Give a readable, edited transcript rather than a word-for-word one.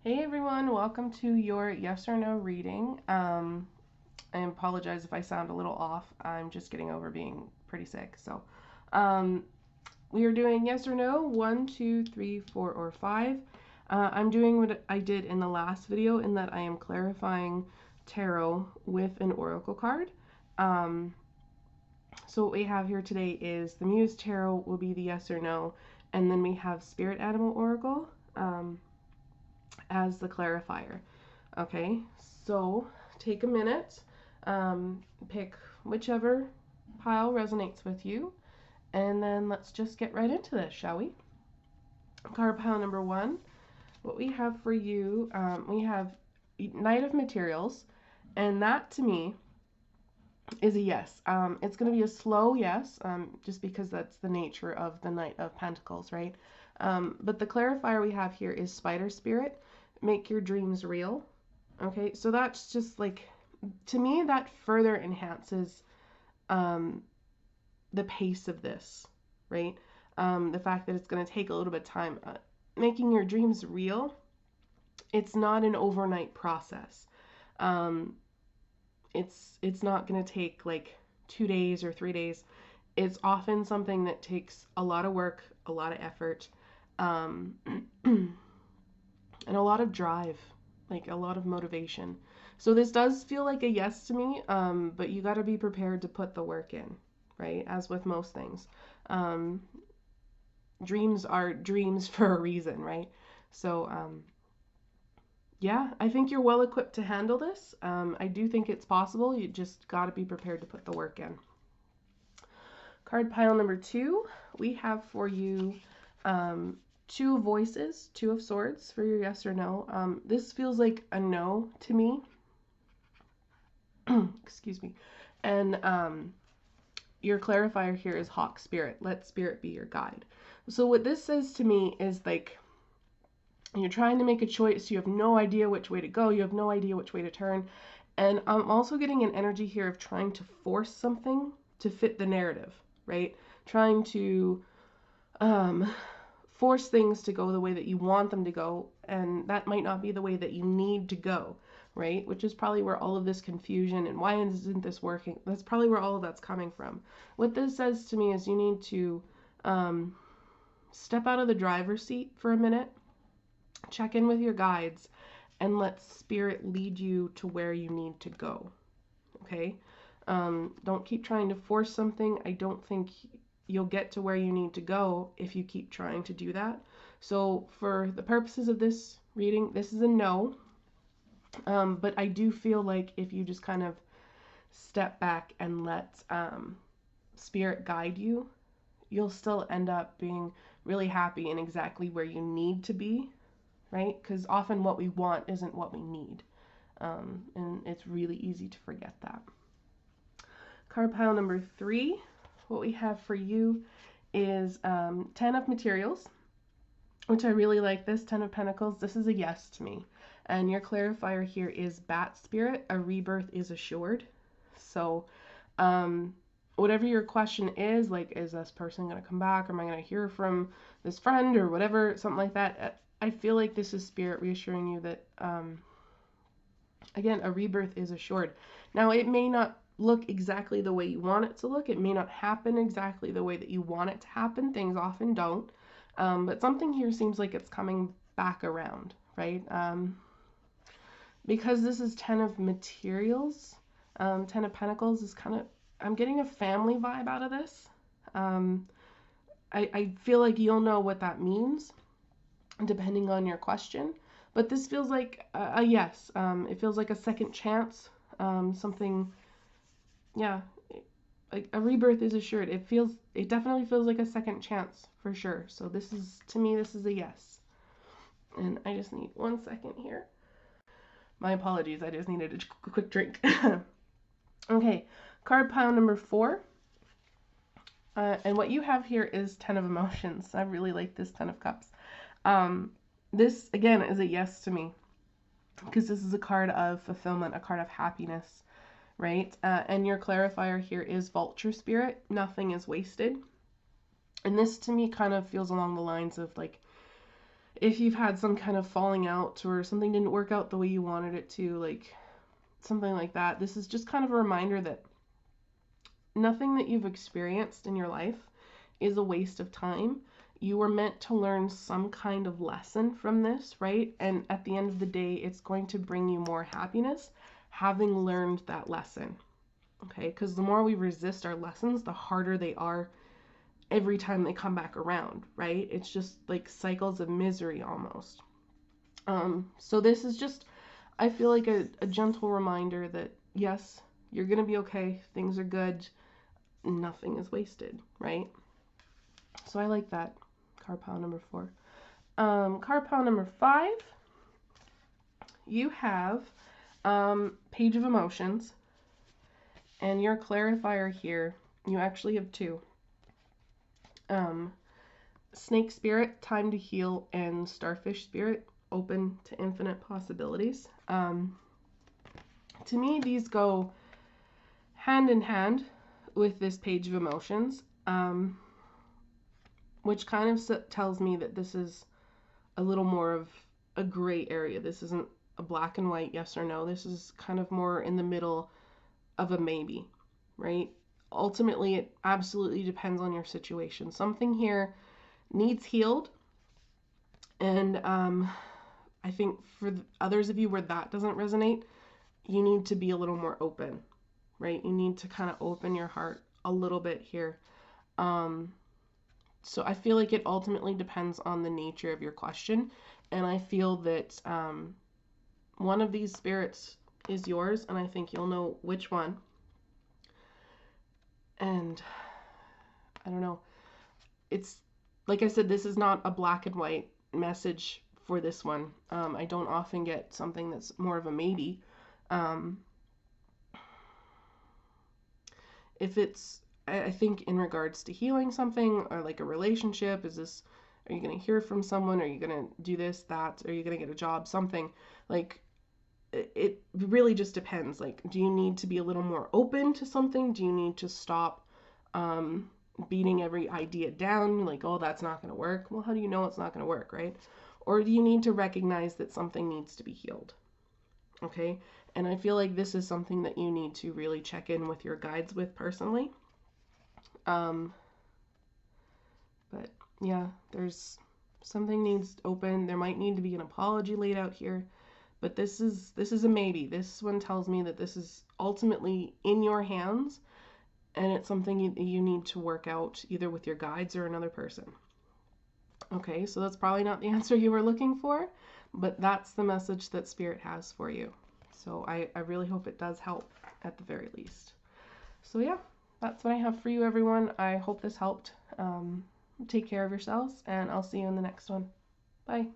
Hey everyone, welcome to your yes or no reading. I apologize if I sound a little off. I'm just getting over being pretty sick. Um, we are doing yes or no, 1, 2, 3, 4, or 5. I'm doing what I did in the last video in that I am clarifying tarot with an oracle card. Um, so what we have here today is the Muse Tarot will be the yes or no, and then we have Spirit Animal Oracle as the clarifier. Okay, so take a minute, pick whichever pile resonates with you, and then let's just get right into this, shall we? Card pile number 1, what we have for you, we have Knight of Materials, and that to me is a yes. It's going to be a slow yes, just because that's the nature of the Knight of Pentacles, right? But the clarifier we have here is Spider Spirit, make your dreams real. Okay, so that's just like, to me, that further enhances the pace of this, right? The fact that it's going to take a little bit of time. Making your dreams real, it's not an overnight process. Um, it's not going to take like 2 days or 3 days. It's often something that takes a lot of work, a lot of effort, um, and a lot of drive, like a lot of motivation. So this does feel like a yes to me, but you got to be prepared to put the work in, right? As with most things. Um, Dreams are dreams for a reason, right? So, yeah, I think you're well equipped to handle this. I do think it's possible. You just got to be prepared to put the work in. Card pile number 2, we have for you Two of Voices, Two of Swords for your yes or no. This feels like a no to me. Excuse me. And your clarifier here is Hawk Spirit. Let Spirit be your guide. So what this says to me is like, you're trying to make a choice, you have no idea which way to go, you have no idea which way to turn. And I'm also getting an energy here of trying to force something to fit the narrative, right? Trying to force things to go the way that you want them to go, and that might not be the way that you need to go, right? Which is probably where all of this confusion and why isn't this working, that's probably where all of that's coming from. What this says to me is you need to step out of the driver's seat for a minute, check in with your guides, and let Spirit lead you to where you need to go, okay? Don't keep trying to force something. I don't think you'll get to where you need to go if you keep trying to do that. So for the purposes of this reading, this is a no. But I do feel like if you just kind of step back and let Spirit guide you, you'll still end up being really happy in exactly where you need to be, right? Because often what we want isn't what we need. And it's really easy to forget that. Card pile number 3, what we have for you is 10 of Materials, which I really like this, 10 of Pentacles. This is a yes to me. And your clarifier here is Bat Spirit, a rebirth is assured. So whatever your question is, like, is this person going to come back? Or am I going to hear from this friend or whatever, something like that? I feel like this is Spirit reassuring you that, again, a rebirth is assured. Now, it may not look exactly the way you want it to look. It may not happen exactly the way that you want it to happen. Things often don't. But something here seems like it's coming back around, right? Because this is 10 of Materials, 10 of Pentacles is kind of, I'm getting a family vibe out of this. I feel like you'll know what that means depending on your question. But this feels like a yes. It feels like a second chance. Something, yeah, like a rebirth is assured. It definitely feels like a second chance for sure. So this is, to me, this is a yes. And I just need 1 second here. My apologies, I just needed a quick drink. Okay, card pile number 4. And what you have here is 10 of Emotions. I really like this 10 of Cups. This, again, is a yes to me, because this is a card of fulfillment, a card of happiness, right? And your clarifier here is Vulture Spirit. Nothing is wasted. And this, to me, kind of feels along the lines of, like, if you've had some kind of falling out or something didn't work out the way you wanted it to, like something like that, this is just kind of a reminder that nothing that you've experienced in your life is a waste of time. You were meant to learn some kind of lesson from this, right? And at the end of the day, it's going to bring you more happiness having learned that lesson, okay? Because the more we resist our lessons, the harder they are every time they come back around, right? It's just like cycles of misery almost. So this is just, I feel like a gentle reminder that yes, you're gonna be okay. Things are good. Nothing is wasted, right? So I like that. Card pile number 4. Card pile number 5. You have Page of Emotions, and your clarifier here. You actually have 2. Snake Spirit, Time to Heal, and Starfish Spirit, Open to Infinite Possibilities. To me, these go hand in hand with this Page of Emotions, which kind of tells me that this is a little more of a gray area. This isn't a black and white yes or no. This is kind of more in the middle of a maybe, right? Ultimately, it absolutely depends on your situation. Something here needs healed, and I think for others of you where that doesn't resonate, you need to be a little more open, right? You need to kind of open your heart a little bit here. So I feel like it ultimately depends on the nature of your question, and I feel that one of these spirits is yours, and I think you'll know which one. And I don't know. It's like I said, this is not a black and white message for this one. I don't often get something that's more of a maybe. If it's, I think in regards to healing something or like a relationship, are you going to hear from someone? Are you going to do this, that? Are you going to get a job? Something like it really just depends. Like, do you need to be a little more open to something? Do you need to stop beating every idea down? Like, oh, that's not going to work. Well, how do you know it's not going to work, right? Or do you need to recognize that something needs to be healed? Okay. And I feel like this is something that you need to really check in with your guides with personally. But yeah, there's something needs open. There might need to be an apology laid out here. But this is a maybe. This one tells me that this is ultimately in your hands, and it's something you need to work out either with your guides or another person. Okay, so that's probably not the answer you were looking for, but that's the message that Spirit has for you. So I really hope it does help at the very least. So yeah, that's what I have for you, everyone. I hope this helped. Take care of yourselves, and I'll see you in the next one. Bye.